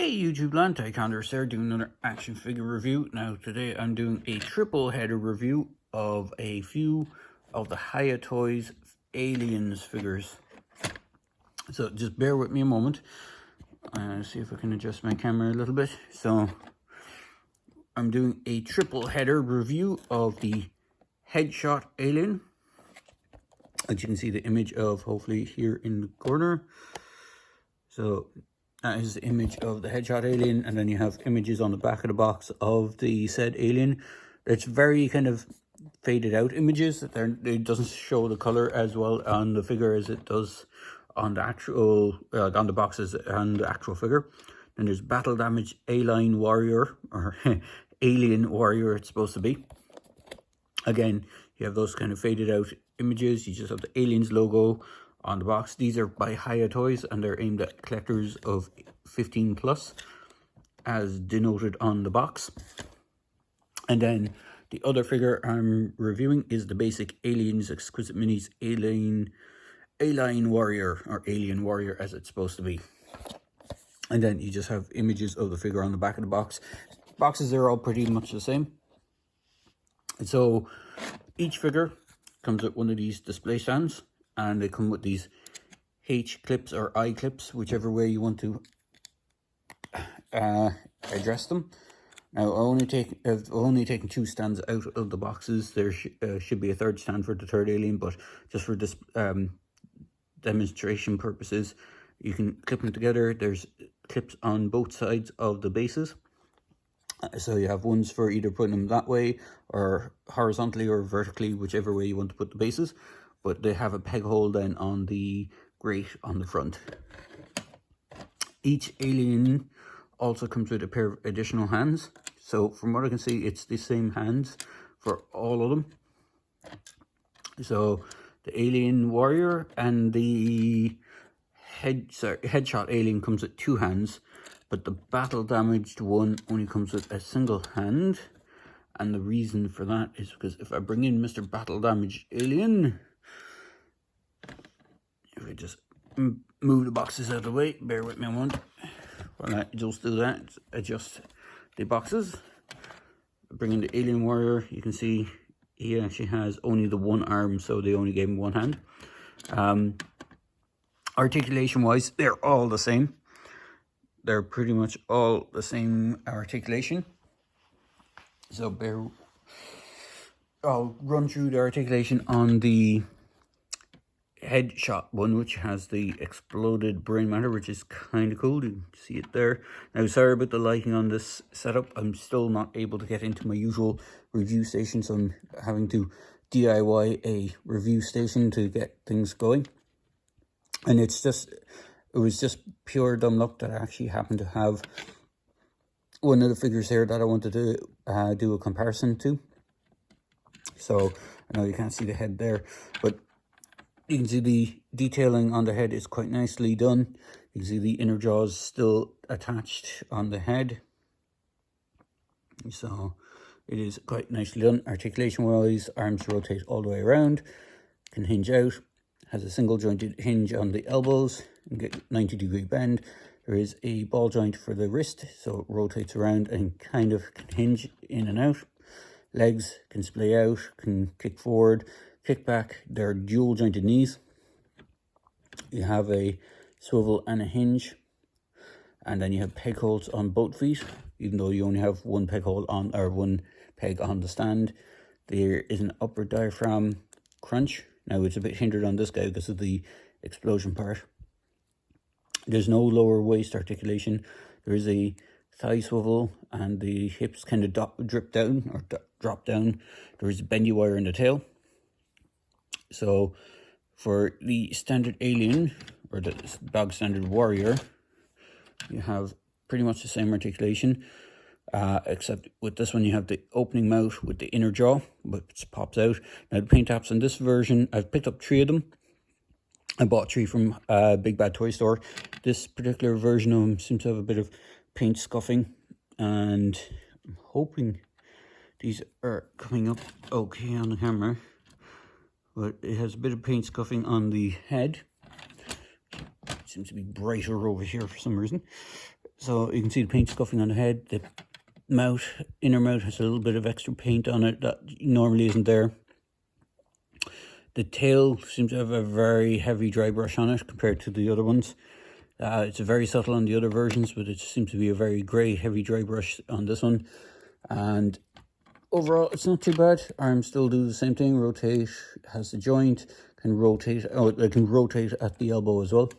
Hey YouTube land, Tyconders there doing another action figure review. Now today I'm doing a triple header review of a few of the Hiya Toys Aliens figures. So just bear with me a moment. See if I can adjust my camera a little bit. So I'm doing a triple header review of the Headshot Alien, as you can see the image of hopefully here in the corner. So that is the image of the Headshot Alien, and then you have images on the back of the box of the said alien. It's very kind of faded out images. It doesn't show the color as well on the figure as it does on the actual on the boxes and the actual figure. Then there's Battle Damage Alien Warrior, or Alien Warrior it's supposed to be. Again, you have those kind of faded out images. You just have the Aliens logo on the box. These are by Hiya Toys and they're aimed at collectors of 15 plus, as denoted on the box. And then the other figure I'm reviewing is the basic Aliens Exquisite Minis Alien Warrior, or Alien Warrior as it's supposed to be. And then you just have images of the figure on the back of the box. Boxes are all pretty much the same. And so each figure comes with one of these display stands, and they come with these H clips or I clips, whichever way you want to address them. Now I've only taken two stands out of the boxes. There should be a third stand for the third alien, but just for this demonstration purposes, you can clip them together. There's clips on both sides of the bases. So you have ones for either putting them that way or horizontally or vertically, whichever way you want to put the bases. But they have a peg hole then on the grate on the front. Each alien also comes with a pair of additional hands. So from what I can see, it's the same hands for all of them. So the Alien Warrior and the Headshot Alien comes with two hands, but the Battle Damaged one only comes with a single hand. And the reason for that is because if I bring in Mr. Battle Damaged Alien, if I just move the boxes out of the way, bear with me a moment. While I just do that, adjust the boxes. Bring in the Alien Warrior, you can see he actually has only the one arm, so they only gave him one hand. Articulation wise, they're all the same. They're pretty much all the same articulation. So I'll run through the articulation on the Headshot one, which has the exploded brain matter, which is kind of cool. You can see it there. Now, sorry about the lighting on this setup. I'm still not able to get into my usual review station, so I'm having to DIY a review station to get things going. And it was just pure dumb luck that I actually happened to have one of the figures here that I wanted to do a comparison to. So I know you can't see the head there, but you can see the detailing on the head is quite nicely done. You can see the inner jaws still attached on the head. So it is quite nicely done. Articulation wise, arms rotate all the way around, can hinge out, has a single jointed hinge on the elbows, and get 90-degree bend. There is a ball joint for the wrist, so it rotates around and kind of can hinge in and out. Legs can splay out, can kick forward, kick back. They're dual jointed knees. You have a swivel and a hinge, and then you have peg holes on both feet, even though you only have one peg hole on, or one peg on the stand. There is an upper diaphragm crunch. Now it's a bit hindered on this guy because of the explosion part. There's no lower waist articulation. There is a thigh swivel, and the hips kind of drop down. There is a bendy wire in the tail. So for the standard alien, or the dog standard warrior, you have pretty much the same articulation, except with this one you have the opening mouth with the inner jaw, which pops out. Now the paint apps on this version, I've picked up 3 of them. I bought 3 from Big Bad Toy Store. This particular version of them seems to have a bit of paint scuffing, and I'm hoping these are coming up okay on the camera. But it has a bit of paint scuffing on the head. It seems to be brighter over here for some reason. So you can see the paint scuffing on the head. The mouth, inner mouth, has a little bit of extra paint on it that normally isn't there. The tail seems to have a very heavy dry brush on it compared to the other ones. It's very subtle on the other versions, but it seems to be a very grey, heavy dry brush on this one. And overall, it's not too bad. Arms still do the same thing. Rotate, has the joint, can rotate. Oh, it can rotate at the elbow as well.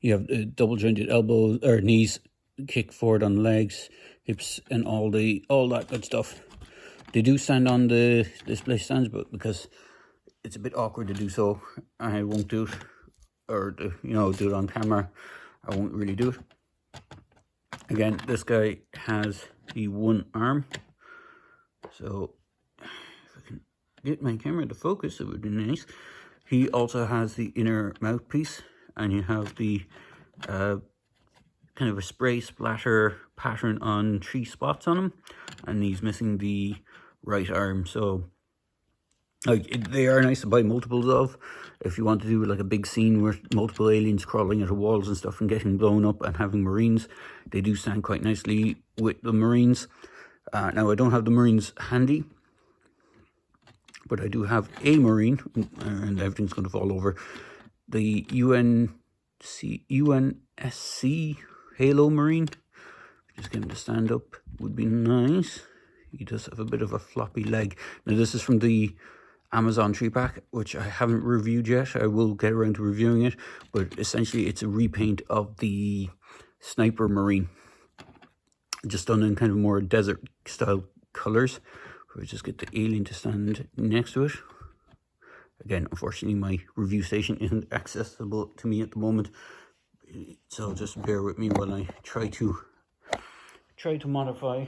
You have double jointed elbows or knees, kick forward on legs, hips, and all that good stuff. They do stand on the display stands, but because it's a bit awkward to do so, I won't do it, or do it on camera. I won't really do it. Again, this guy has the one arm, so if I can get my camera to focus, it would be nice. He also has the inner mouthpiece, and you have the kind of a spray splatter pattern on 3 spots on him, and he's missing the right arm. So they are nice to buy multiples of if you want to do like a big scene with multiple aliens crawling out of walls and stuff and getting blown up and having marines. They do stand quite nicely with the marines. Now I don't have the marines handy, but I do have a marine, and everything's going to fall over. The UNSC Halo Marine. Just get him to stand up would be nice. He does have a bit of a floppy leg. Now this is from the Amazon 3-pack, which I haven't reviewed yet. I will get around to reviewing it, but essentially it's a repaint of the Sniper Marine, just done in kind of more desert style colors. We'll just get the alien to stand next to it. Again, unfortunately my review station isn't accessible to me at the moment, so just bear with me while I try to modify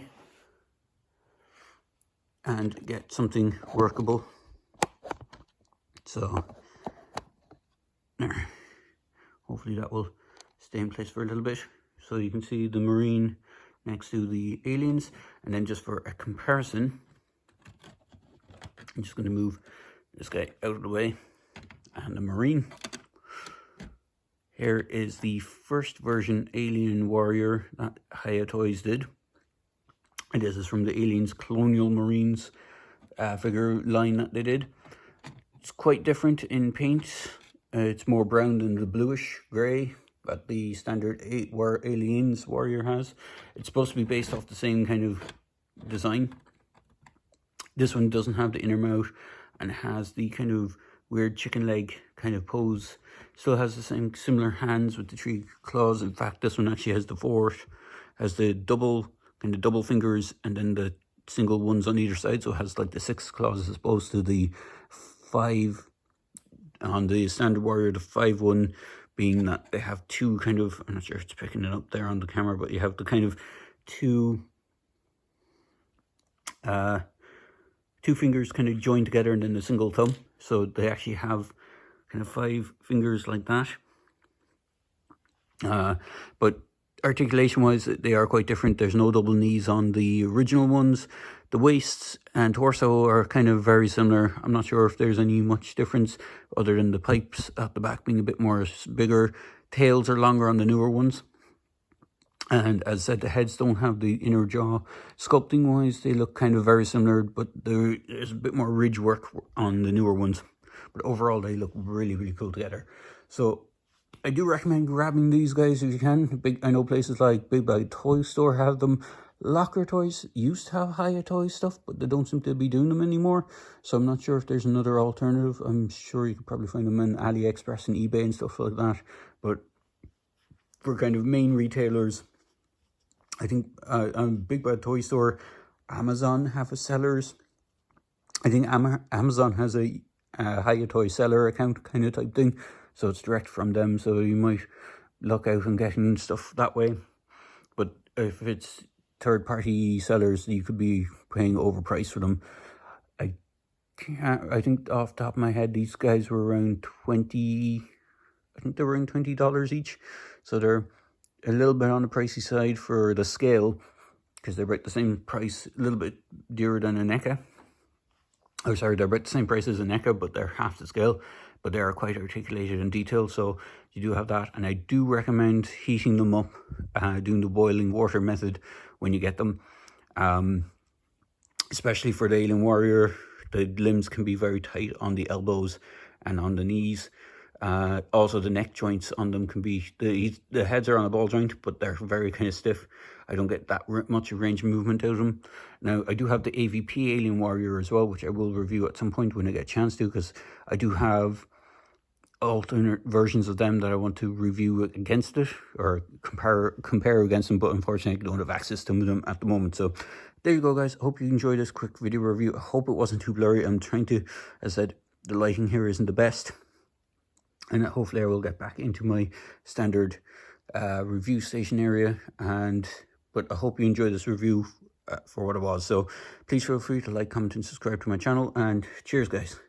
and get something workable. So there, hopefully that will stay in place for a little bit. So you can see the marine next to the aliens, and then just for a comparison, I'm just going to move this guy out of the way, and the marine. Here is the first version alien warrior that Hiya Toys did. And this is from the Aliens Colonial Marines figure line that they did. It's quite different in paint. It's more brown than the bluish grey that the standard Aliens warrior has. It's supposed to be based off the same kind of design. This one doesn't have the inner mouth and has the kind of weird chicken leg kind of pose. Still has the same similar hands with the 3 claws. In fact, this one actually has the 4, has the double fingers and then the single ones on either side. So it has like the 6 claws as opposed to the 5 on the standard warrior. The 5 one being that they have 2 kind of, I'm not sure if it's picking it up there on the camera, but you have the kind of 2 fingers kind of joined together and then a single thumb. So they actually have kind of 5 fingers like that. But articulation wise, they are quite different. There's no double knees on the original ones. The waists and torso are kind of very similar. I'm not sure if there's any much difference other than the pipes at the back being a bit more bigger. Tails are longer on the newer ones. And as I said, the heads don't have the inner jaw. Sculpting wise, they look kind of very similar, but there's a bit more ridge work on the newer ones. But overall, they look really, really cool together. So I do recommend grabbing these guys if you can. I know places like Big Bag Toy Store have them. Locker Toys used to have Hiya Toy stuff, but they don't seem to be doing them anymore. So I'm not sure if there's another alternative. I'm sure you could probably find them in AliExpress and eBay and stuff like that. But for kind of main retailers, I think Big Bad Toy Store, Amazon have a sellers. I think Amazon has a Hiya Toy seller account kind of type thing. So it's direct from them. So you might look out and getting stuff that way. But if it's third-party sellers, you could be paying overpriced for them. I think off the top of my head, these guys were around $20. I think they were around $20 each. So they're a little bit on the pricey side for the scale, because they're about the same price, a little bit dearer than an NECA. Oh, sorry, they're about the same price as a NECA, but they're half the scale. but they are quite articulated and detailed, so you do have that. And I do recommend heating them up, doing the boiling water method when you get them, especially for the Alien Warrior. The limbs can be very tight on the elbows and on the knees. Also the neck joints on them can be, the heads are on a ball joint, but they're very kind of stiff. I don't get that much range of movement out of them. Now I do have the AVP Alien Warrior as well, which I will review at some point when I get a chance to, because I do have alternate versions of them that I want to review against it, or compare against them, but unfortunately I don't have access to them at the moment. So there you go, guys. I hope you enjoyed this quick video review. I hope it wasn't too blurry. I'm trying to, as I said, the lighting here isn't the best, and hopefully I will get back into my standard review station area. But I hope you enjoyed this review for what it was. So please feel free to like, comment and subscribe to my channel, and cheers, guys.